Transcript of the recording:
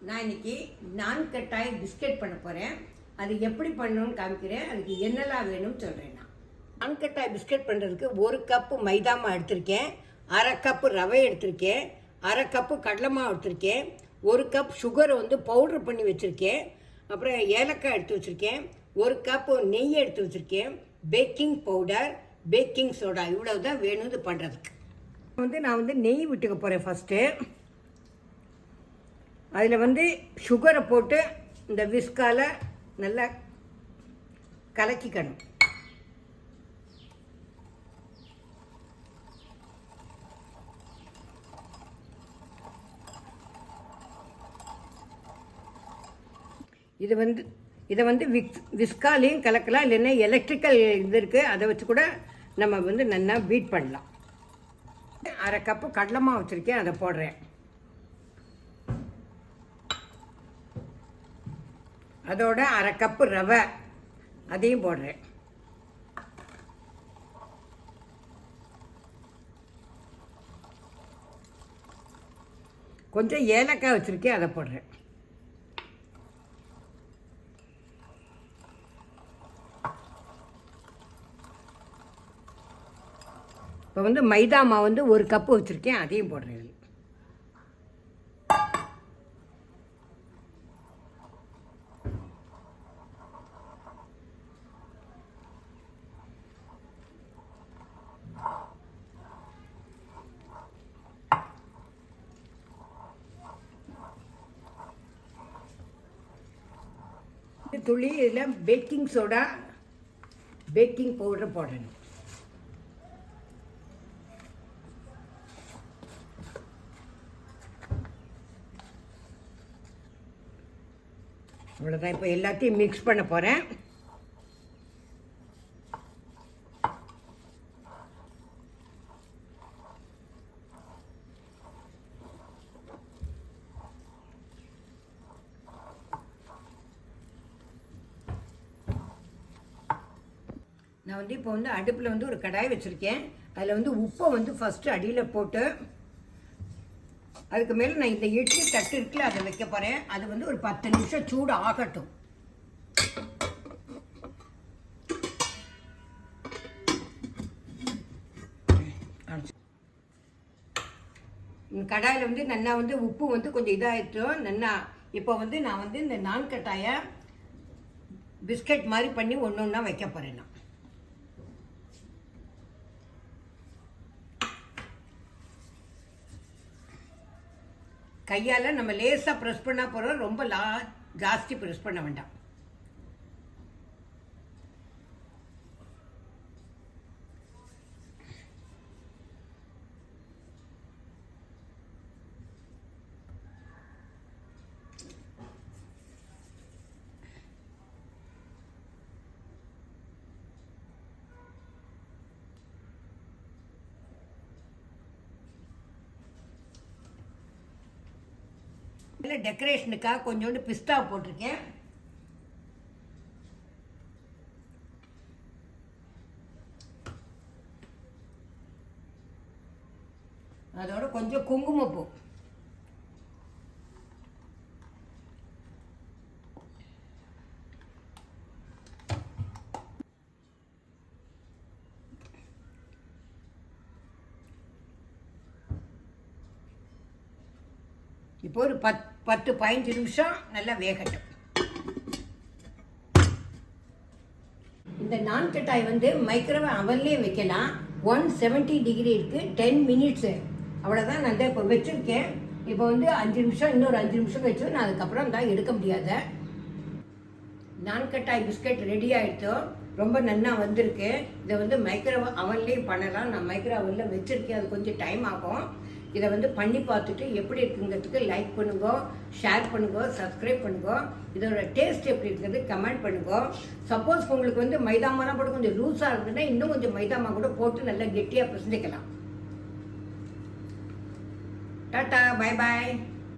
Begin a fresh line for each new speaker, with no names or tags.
நான் இன்னைக்கு நான் கட்டாய் பிஸ்கெட் பண்ண போகிறேன். அது எப்படி பண்ணணும்னு காமிக்கிறேன். அதுக்கு என்னெல்லாம் வேணும்னு சொல்கிறேன். நான் கட்டாய் பிஸ்கெட் பண்ணுறதுக்கு 1 கப்பு மைதா மாவு எடுத்திருக்கேன், 1/2 கப்பு ரவை எடுத்திருக்கேன், 1/2 கப்பு கடலை மாவு எடுத்திருக்கேன், 1 கப் சுகரை பவுட்ரு பண்ணி வச்சுருக்கேன், அப்புறம் ஏலக்காய் எடுத்து வச்சுருக்கேன், 1 கப்பு நெய் எடுத்து வச்சுருக்கேன், பேக்கிங் பவுடர், பேக்கிங் சோடா. இவ்வளவு தான் வேணும் இது பண்ணுறதுக்கு. நான் நெய் விட்டுக்க போகிறேன். ஃபஸ்ட்டு அதில் சுகரை போட்டு இந்த விஸ்கால நல்லா கலக்கிக்கணும். இதை விஸ்காலையும் கலக்கலாம், இல்லைன்னா எலக்ட்ரிக்கல் இது இருக்குது, அதை வச்சு கூட நம்ம நல்லா பீட் பண்ணலாம். 1/2 கப்பு கடலை மாவு வச்சுருக்கேன், அதை போடுறேன். அதோட 1/2 கப்பு ரவை அதையும் போடுறேன். கொஞ்சம் ஏலக்காய் வச்சுருக்கேன், அதை போடுறேன். இப்போ மைதா மாவு 1 கப்பு வச்சுருக்கேன், அதையும் போடுறேன். துளி இதில் பேக்கிங் சோடா, பேக்கிங் பவுடர் போடணும். இவ்வளோதான். இப்போ எல்லாத்தையும் மிக்ஸ் பண்ண போகிறேன். நான் இப்போ அடுப்பில் ஒரு கடாய் வச்சுருக்கேன். அதில் உப்பை ஃபஸ்ட்டு அடியில் போட்டு, அதுக்கு மேலே நான் இந்த இட்லி தட்டு இருக்குல்ல அதை வைக்க போகிறேன். அது ஒரு 10 நிமிஷம் சூடு ஆகட்டும். இந்த கடாயில் நல்லா உப்பு கொஞ்சம் இதாகிட்டோம் நல்லா. இப்போ நான் இந்த நான் கட்டாயை பிஸ்கட் மாதிரி பண்ணி ஒன்று ஒன்றா வைக்க போகிறேன். நான் கையால் நம்ம லேசாக ப்ரெஸ் பண்ணால் போகிறோம், ரொம்ப ஜாஸ்தி ப்ரெஸ் பண்ண வேண்டாம். இதில் டெக்கரேஷனுக்காக கொஞ்சோண்டு பிஸ்தா போட்டிருக்கேன். அதோட கொஞ்சம் குங்குமப்பூ. இப்போ ஒரு 10-15 நிமிஷம் நல்லா வேகட்டும். இந்த நான் கட்டாய் மைக்ரோவேவ் அவன்லேயே வைக்கலாம். 170 டிகிரி இருக்குது, 10 மினிட்ஸு. அவ்வளோதான். நான் இப்போ வச்சுருக்கேன். இப்போ 5 நிமிஷம், இன்னொரு 5 நிமிஷம் வச்சு நான் அதுக்கப்புறம் தான் எடுக்க முடியாத. நான் கட்டாய் பிஸ்கட் ரெடி ஆகிடுச்சோ, ரொம்ப நல்லா வந்திருக்கு. இதை மைக்ரோவேவ் அவன்லேயும் பண்ணலாம். நான் மைக்ரோவேவ் அவனில் வச்சுருக்கேன், அது கொஞ்சம் டைம் ஆகும். இதை பண்ணி பார்த்துட்டு எப்படி இருக்குங்கிறதுக்கு லைக் பண்ணுங்க, ஷேர் பண்ணுங்க, சப்ஸ்கிரைப் பண்ணுங்க. இதோட டேஸ்ட் எப்படி இருக்கிறது கமெண்ட் பண்ணுங்க. சப்போஸ் உங்களுக்கு மைதா மாவு கூட கொஞ்சம் லூஸாக இருக்குதுன்னா இன்னும் கொஞ்சம் மைதா மாவு கூட போட்டு நல்லா கெட்டியாக பிசைஞ்சிக்கலாம். டாட்டா, பை பாய்.